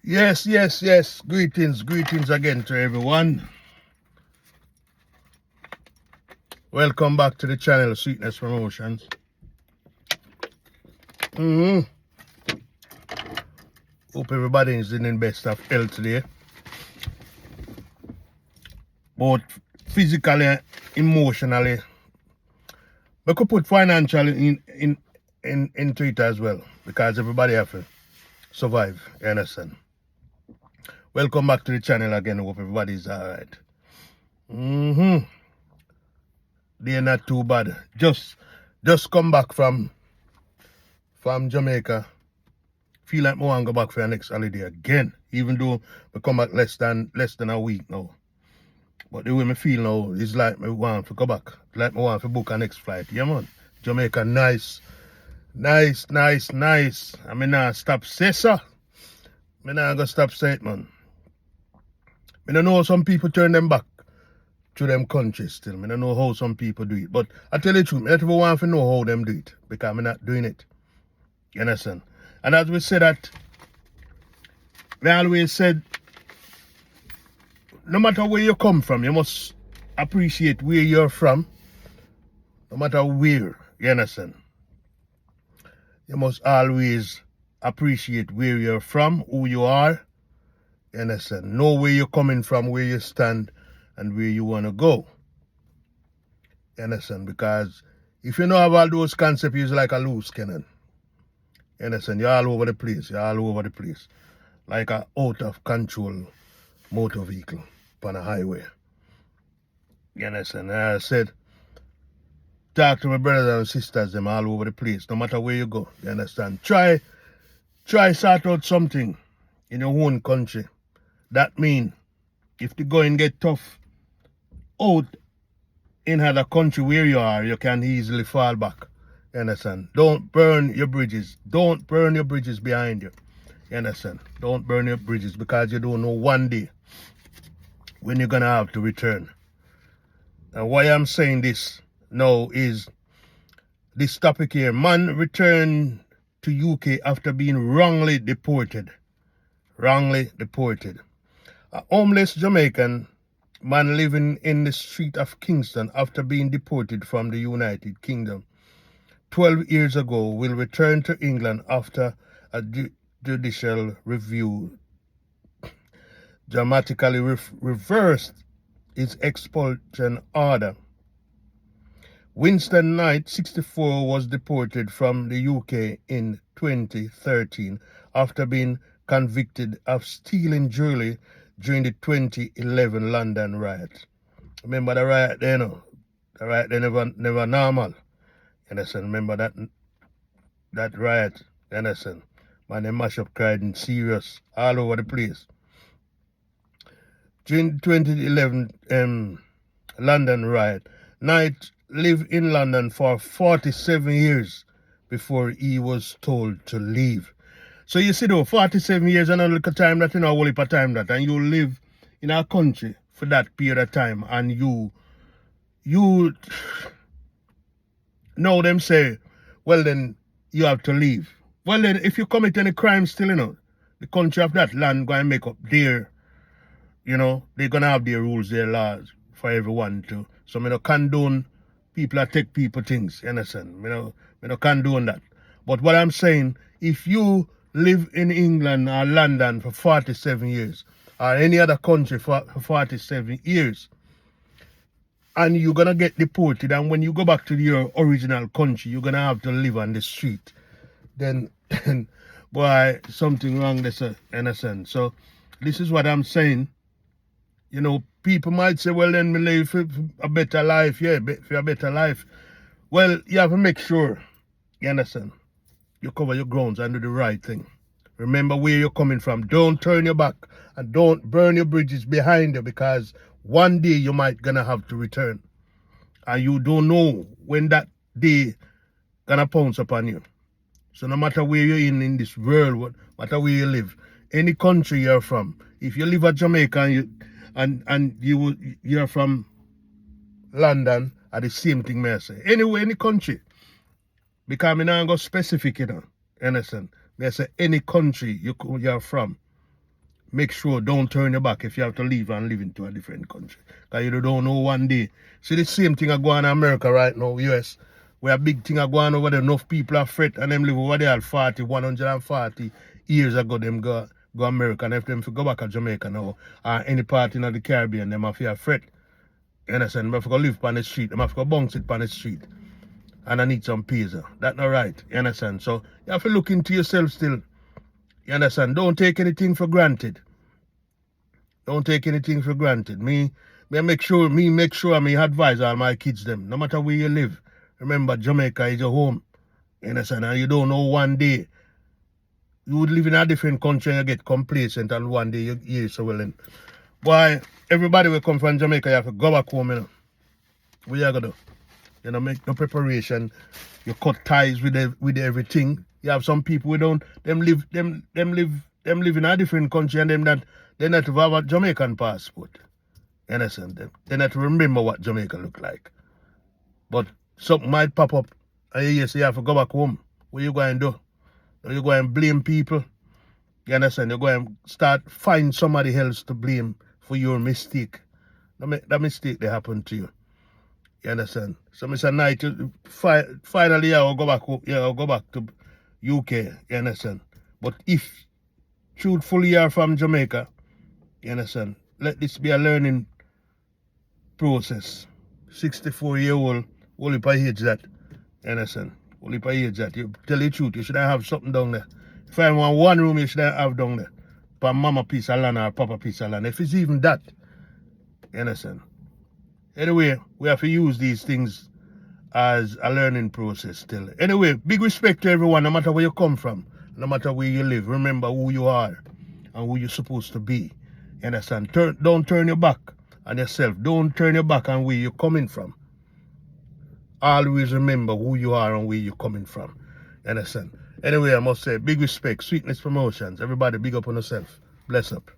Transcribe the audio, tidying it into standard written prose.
Yes, yes, yes. Greetings again to everyone. Welcome back to the channel, Sweetness Promotions. Hope everybody is in the best of health today. Both physically and emotionally. We could put financially into it as well, because everybody have to survive, you understand? Welcome back to the channel again. Hope everybody is alright. They're not too bad. Just come back from Jamaica. Feel like I want to go back for the next holiday again, even though we come back less than a week now. But the way I feel now is like I want to go back. Like I want to book a next flight. Yeah, man. Jamaica, nice. I mean, not stop say so. I not gonna stop say it, man. I don't know how some people turn them back to them countries still. I don't know how some people do it. But I tell you the truth, I never want to know how them do it, because I'm not doing it. You understand? And as we said that, we always said, no matter where you come from, you must appreciate where you're from. No matter where, you understand? You must always appreciate where you're from, who you are. You understand? Know where you're coming from, where you stand, and where you want to go. You understand? Because if you know have all those concepts, you're like a loose cannon. You understand? You're all over the place. Like a out of control motor vehicle on a highway. You understand? And I said, talk to my brothers and sisters, them all over the place, no matter where you go. You understand? Try sort out something in your own country. That mean, if the going get tough out in other country where you are, you can easily fall back. You understand? Don't burn your bridges. Don't burn your bridges behind you. You understand? Don't burn your bridges, because you don't know one day when you're gonna have to return. And why I'm saying this now is this topic here. Man returned to UK after being wrongly deported. A homeless Jamaican man living in the street of Kingston after being deported from the United Kingdom 12 years ago will return to England after a judicial review dramatically reversed its expulsion order. Winston Knight, 64, was deported from the UK in 2013 after being convicted of stealing jewelry during the 2011 London riot. Remember the riot there, no? The riot there never normal. You understand? Remember that riot? You understand? Man, they mash up Croydon serious all over the place. During the 2011 London riot, Knight lived in London for 47 years before he was told to leave. So you see though, 47 years and a little time that, you know, a whole heap of time that, and you live in our country for that period of time, and you know them say, well then, you have to leave. Well then, if you commit any crime still, you know, the country of that land going to make up their, you know, they're going to have their rules, their laws for everyone to. So I don't condone people that take people things, you understand? I don't condone that. But what I'm saying, if you live in England or London for 47 years, or any other country for 47 years, and you're going to get deported, and when you go back to your original country, you're going to have to live on the street, then, boy, something wrong there, sir, understand? So, this is what I'm saying. You know, people might say, well, then we live for a better life, yeah, for a better life. Well, you have to make sure, you understand, you cover your grounds and do the right thing. Remember where you're coming from. Don't turn your back, and don't burn your bridges behind you, because one day you might gonna have to return. And you don't know when that day gonna pounce upon you. So no matter where you're in this world, no matter where you live, any country you're from, if you live at Jamaica and you're from London, are the same thing may I say. Anyway, any country. Because I'm not go specific, you know. You understand? May I say any country you're from. make sure don't turn your back if you have to leave and live into a different country. Because you don't know one day. See, the same thing are going on in America right now, US. Where a big thing are going over there, enough people are fret and them live over there at 140 years ago, them go America. And if them go back to Jamaica now, or any part in the Caribbean, them have to fret. You understand? Them have to go live on the street. Them have to go bounce it on the street. And I need some pizza. That's not right. You understand? So you have to look into yourself still. You understand? Don't take anything for granted. Don't take anything for granted. Me make sure me advise all my kids them. No matter where you live. Remember, Jamaica is your home. You understand? And you don't know one day you would live in a different country and you get complacent and one day you hear so well. Boy, everybody will come from Jamaica, you have to go back home, you know. What you gonna do? You know, make no preparation. You cut ties with everything. You have some people who don't live in a different country and they not have a Jamaican passport. You understand them? They not remember what Jamaica look like. But something might pop up and you say you have to go back home. What you going to do? You go and blame people. You understand? You go and find somebody else to blame for your mistake. That mistake that happened to you. You understand? So Mr. Knight, finally I'll go back home. Yeah, I'll go back to UK. You understand? But if truthfully you are from Jamaica, you understand? Let this be a learning process. 64-year-old, only by age that. You understand? Only by age that. You tell the truth, you should have something down there. If I want one room, you should have down there. For mama piece of land or papa piece of land. If it's even that, you understand? Anyway, we have to use these things as a learning process still. Anyway, big respect to everyone, no matter where you come from, no matter where you live. Remember who you are and who you're supposed to be. You understand? Don't turn your back on yourself. Don't turn your back on where you're coming from. Always remember who you are and where you're coming from. You understand? Anyway, I must say, big respect, Sweetness Promotions. Everybody big up on yourself. Bless up.